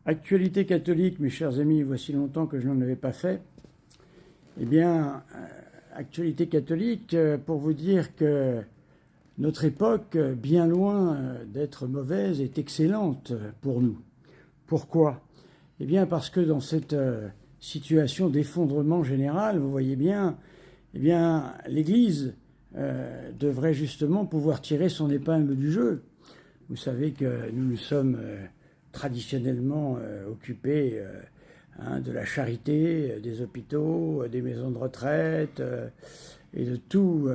Actualité catholique, mes chers amis, voici longtemps que je n'en avais pas fait. Eh bien, actualité catholique, pour vous dire que notre époque, bien loin d'être mauvaise, est excellente pour nous. Pourquoi? Eh bien, parce que dans cette situation d'effondrement général, vous voyez bien, eh bien, l'Église devrait justement pouvoir tirer son épingle du jeu. Vous savez que nous nous sommes traditionnellement occupés de la charité, des hôpitaux, des maisons de retraite et de tout,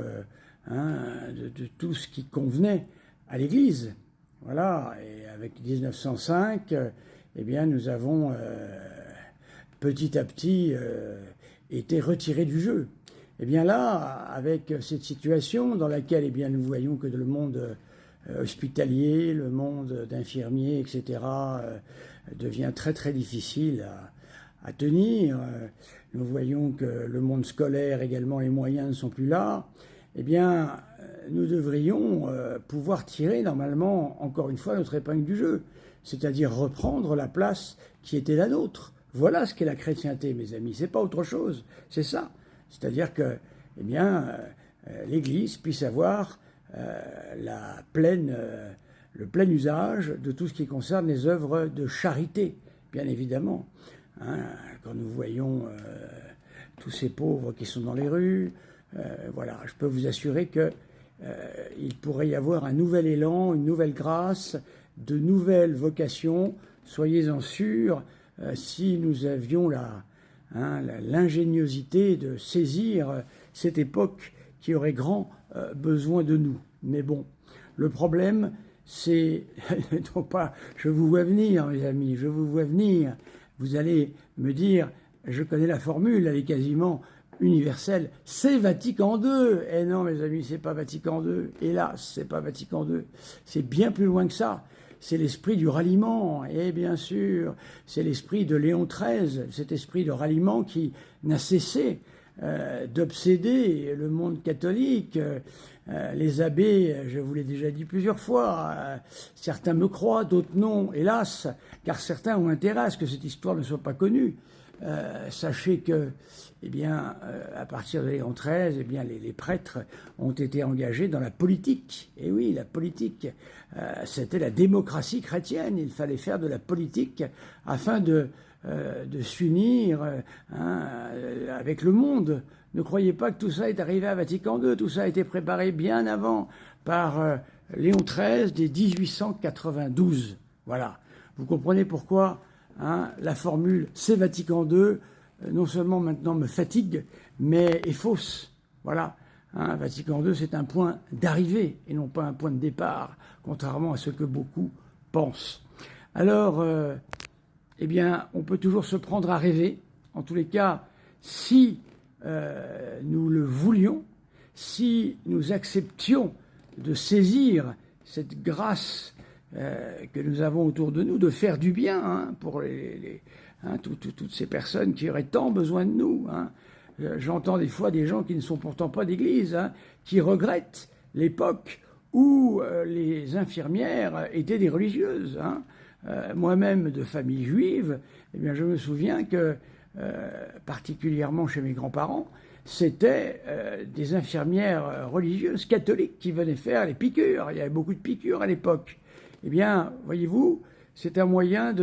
de tout ce qui convenait à l'Église. Voilà, et avec 1905, eh bien, nous avons petit à petit été retirés du jeu. Eh bien là, avec cette situation dans laquelle eh bien, nous voyons que le monde hospitalier, le monde d'infirmiers, etc., devient très très difficile à tenir. Nous voyons que le monde scolaire également, les moyens ne sont plus là. Eh bien, nous devrions pouvoir tirer normalement, encore une fois, notre épingle du jeu, c'est-à-dire reprendre la place qui était la nôtre. Voilà ce qu'est la chrétienté, mes amis. C'est pas autre chose, c'est ça. C'est-à-dire que, eh bien, l'Église puisse avoir le plein usage de tout ce qui concerne les œuvres de charité, bien évidemment. Quand nous voyons tous ces pauvres qui sont dans les rues, voilà, je peux vous assurer que il pourrait y avoir un nouvel élan, une nouvelle grâce, de nouvelles vocations. Soyez-en sûrs, si nous avions l'ingéniosité de saisir cette époque qui aurait grand besoin de nous. Mais bon, le problème, c'est... non pas, je vous vois venir, mes amis, je vous vois venir. Vous allez me dire, je connais la formule, elle est quasiment universelle, c'est Vatican II. Eh non, mes amis, c'est pas Vatican II. Hélas, c'est pas Vatican II. C'est bien plus loin que ça. C'est l'esprit du ralliement, et bien sûr, c'est l'esprit de Léon XIII, cet esprit de ralliement qui n'a cessé d'obséder le monde catholique. Les abbés, je vous l'ai déjà dit plusieurs fois, certains me croient, d'autres non, hélas, car certains ont intérêt à ce que cette histoire ne soit pas connue. Sachez que, eh bien, à partir de Léon XIII, eh bien, les prêtres ont été engagés dans la politique. Et oui, la politique, c'était la démocratie chrétienne. Il fallait faire de la politique afin de s'unir avec le monde. Ne croyez pas que tout ça est arrivé à Vatican II. Tout ça a été préparé bien avant par Léon XIII dès 1892. Voilà. Vous comprenez pourquoi la formule « c'est Vatican II » non seulement maintenant me fatigue, mais est fausse. Voilà. Vatican II, c'est un point d'arrivée et non pas un point de départ, contrairement à ce que beaucoup pensent. Alors, eh bien, on peut toujours se prendre à rêver. En tous les cas, si nous le voulions, si nous acceptions de saisir cette grâce que nous avons autour de nous, de faire du bien pour toutes ces personnes qui auraient tant besoin de nous. J'entends des fois des gens qui ne sont pourtant pas d'église, qui regrettent l'époque où les infirmières étaient des religieuses. Moi-même de famille juive, eh bien, je me souviens que, particulièrement chez mes grands-parents, c'était des infirmières religieuses catholiques qui venaient faire les piqûres. Il y avait beaucoup de piqûres à l'époque. Eh bien, voyez-vous, c'est un moyen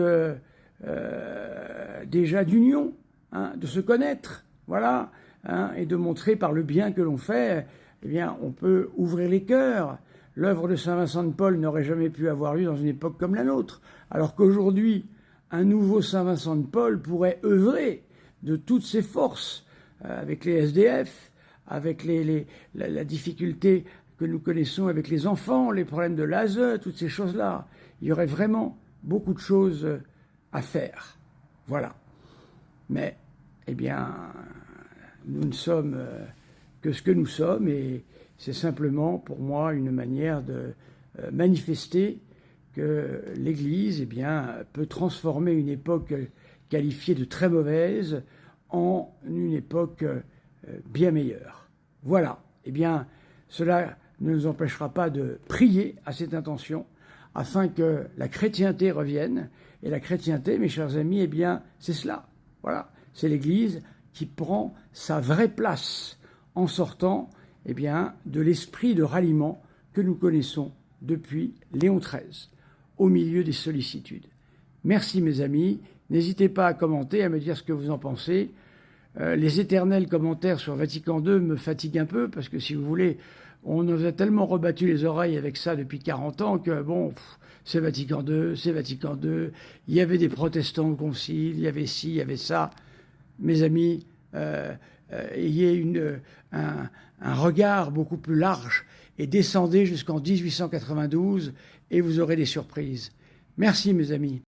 déjà d'union, de se connaître, voilà, et de montrer par le bien que l'on fait, eh bien, on peut ouvrir les cœurs. L'œuvre de Saint Vincent de Paul n'aurait jamais pu avoir lieu dans une époque comme la nôtre, alors qu'aujourd'hui, un nouveau Saint Vincent de Paul pourrait œuvrer de toutes ses forces avec les SDF, avec la difficulté que nous connaissons avec les enfants, les problèmes de l'ASE, toutes ces choses-là. Il y aurait vraiment beaucoup de choses à faire. Voilà. Mais, eh bien, nous ne sommes que ce que nous sommes et c'est simplement pour moi une manière de manifester que l'Église eh bien, peut transformer une époque qualifiée de très mauvaise en une époque bien meilleure. Voilà. Eh bien, cela ne nous empêchera pas de prier à cette intention afin que la chrétienté revienne, Et la chrétienté, mes chers amis, eh bien, c'est cela. Voilà, c'est l'Église qui prend sa vraie place en sortant, eh bien, de l'esprit de ralliement que nous connaissons depuis Léon XIII, au milieu des sollicitudes. Merci mes amis, n'hésitez pas à commenter, à me dire ce que vous en pensez. Les éternels commentaires sur Vatican II me fatiguent un peu, parce que si vous voulez, on nous a tellement rebattu les oreilles avec ça depuis 40 ans que bon, c'est Vatican II, c'est Vatican II, il y avait des protestants au concile, il y avait ci, il y avait ça. Mes amis, ayez un regard beaucoup plus large et descendez jusqu'en 1892 et vous aurez des surprises. Merci mes amis.